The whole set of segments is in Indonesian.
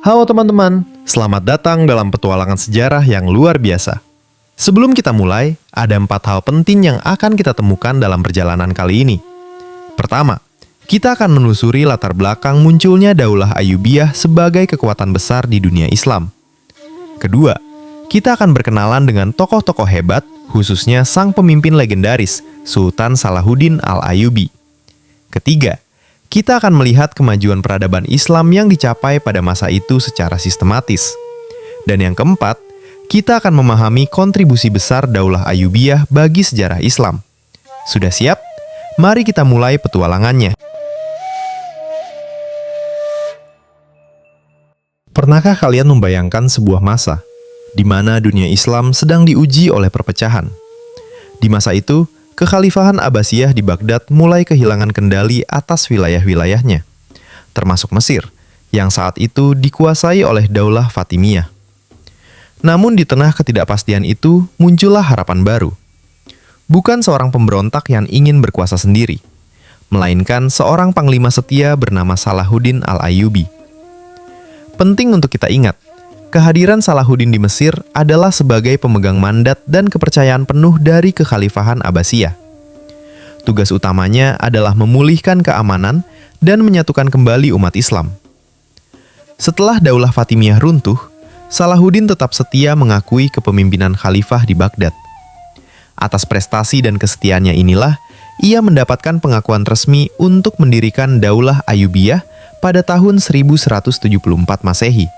Halo teman-teman, selamat datang dalam petualangan sejarah yang luar biasa. Sebelum kita mulai, ada 4 hal penting yang akan kita temukan dalam perjalanan kali ini. Pertama, kita akan menelusuri latar belakang munculnya Daulah Ayyubiyah sebagai kekuatan besar di dunia Islam. Kedua, kita akan berkenalan dengan tokoh-tokoh hebat, khususnya sang pemimpin legendaris, Sultan Salahuddin Al-Ayyubi. Ketiga, kita akan melihat kemajuan peradaban Islam yang dicapai pada masa itu secara sistematis. Dan yang keempat, kita akan memahami kontribusi besar Daulah Ayyubiyah bagi sejarah Islam. Sudah siap? Mari kita mulai petualangannya. Pernahkah kalian membayangkan sebuah masa di mana dunia Islam sedang diuji oleh perpecahan? Di masa itu, Kekhalifahan Abbasiyah di Baghdad mulai kehilangan kendali atas wilayah-wilayahnya, termasuk Mesir, yang saat itu dikuasai oleh Daulah Fatimiyah. Namun di tengah ketidakpastian itu, muncullah harapan baru. Bukan seorang pemberontak yang ingin berkuasa sendiri, melainkan seorang panglima setia bernama Salahuddin Al-Ayyubi. Penting untuk kita ingat, kehadiran Salahuddin di Mesir adalah sebagai pemegang mandat dan kepercayaan penuh dari Kekhalifahan Abbasiyah. Tugas utamanya adalah memulihkan keamanan dan menyatukan kembali umat Islam. Setelah Daulah Fatimiyah runtuh, Salahuddin tetap setia mengakui kepemimpinan khalifah di Baghdad. Atas prestasi dan kesetiaannya inilah, ia mendapatkan pengakuan resmi untuk mendirikan Daulah Ayyubiyah pada tahun 1174 Masehi.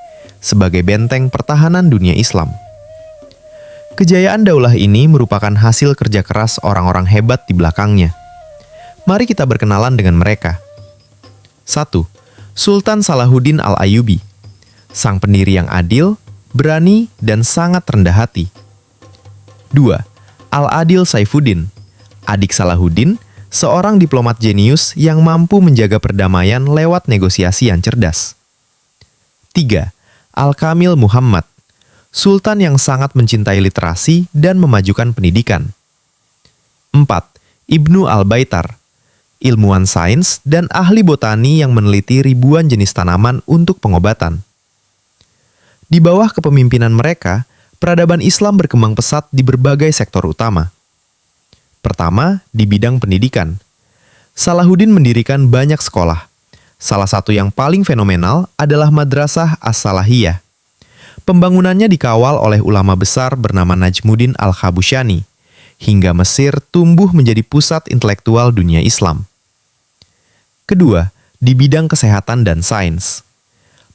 Sebagai benteng pertahanan dunia Islam. Kejayaan daulah ini merupakan hasil kerja keras orang-orang hebat di belakangnya. Mari kita berkenalan dengan mereka. 1. Sultan Salahuddin Al-Ayyubi, sang pendiri yang adil, berani, dan sangat rendah hati. 2. Al-Adil Saifuddin, adik Salahuddin, seorang diplomat jenius yang mampu menjaga perdamaian lewat negosiasi yang cerdas. 3. Al-Kamil Muhammad, sultan yang sangat mencintai literasi dan memajukan pendidikan. 4. Ibnu Al-Baitar, ilmuwan sains dan ahli botani yang meneliti ribuan jenis tanaman untuk pengobatan. Di bawah kepemimpinan mereka, peradaban Islam berkembang pesat di berbagai sektor utama. Pertama, di bidang pendidikan. Salahuddin mendirikan banyak sekolah. Salah satu yang paling fenomenal adalah Madrasah As-Salahiyah. Pembangunannya dikawal oleh ulama besar bernama Najmuddin Al-Khabusyani, hingga Mesir tumbuh menjadi pusat intelektual dunia Islam. Kedua, di bidang kesehatan dan sains.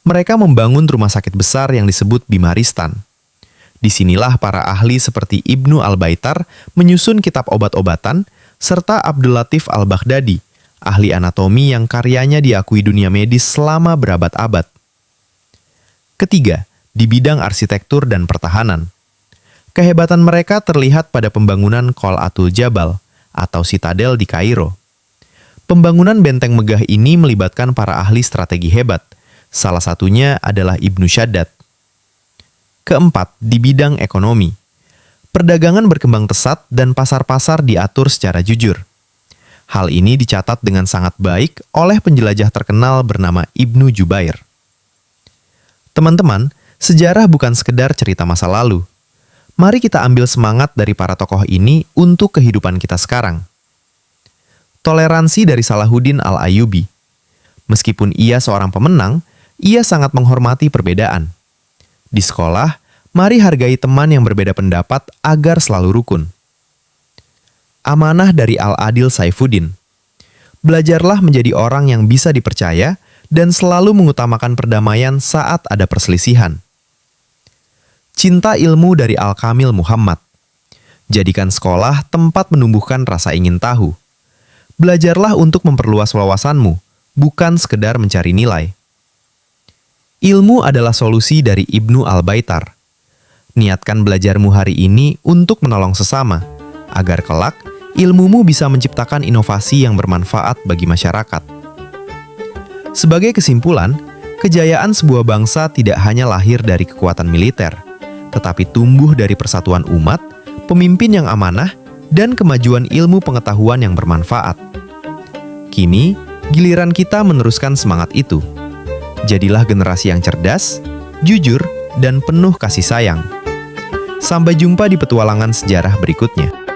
Mereka membangun rumah sakit besar yang disebut Bimaristan. Disinilah para ahli seperti Ibnu Al-Baitar menyusun kitab obat-obatan, serta Abdul Latif Al-Baghdadi, ahli anatomi yang karyanya diakui dunia medis selama berabad-abad. Ketiga, di bidang arsitektur dan pertahanan. Kehebatan mereka terlihat pada pembangunan Qal'atul Jabal atau sitadel di Kairo. Pembangunan benteng megah ini melibatkan para ahli strategi hebat, salah satunya adalah Ibnu Shaddad. Keempat, di bidang ekonomi. Perdagangan berkembang pesat dan pasar-pasar diatur secara jujur. Hal ini dicatat dengan sangat baik oleh penjelajah terkenal bernama Ibnu Jubair. Teman-teman, sejarah bukan sekedar cerita masa lalu. Mari kita ambil semangat dari para tokoh ini untuk kehidupan kita sekarang. Toleransi dari Salahuddin Al-Ayyubi. Meskipun ia seorang pemenang, ia sangat menghormati perbedaan. Di sekolah, mari hargai teman yang berbeda pendapat agar selalu rukun. Amanah dari Al-Adil Saifuddin. Belajarlah menjadi orang yang bisa dipercaya dan selalu mengutamakan perdamaian saat ada perselisihan. Cinta ilmu dari Al-Kamil Muhammad. Jadikan sekolah tempat menumbuhkan rasa ingin tahu. Belajarlah untuk memperluas wawasanmu, bukan sekedar mencari nilai. Ilmu adalah solusi dari Ibnu Al-Baitar. Niatkan belajarmu hari ini untuk menolong sesama, agar kelak ilmumu bisa menciptakan inovasi yang bermanfaat bagi masyarakat. Sebagai kesimpulan, kejayaan sebuah bangsa tidak hanya lahir dari kekuatan militer, tetapi tumbuh dari persatuan umat, pemimpin yang amanah, dan kemajuan ilmu pengetahuan yang bermanfaat. Kini, giliran kita meneruskan semangat itu. Jadilah generasi yang cerdas, jujur, dan penuh kasih sayang. Sampai jumpa di petualangan sejarah berikutnya.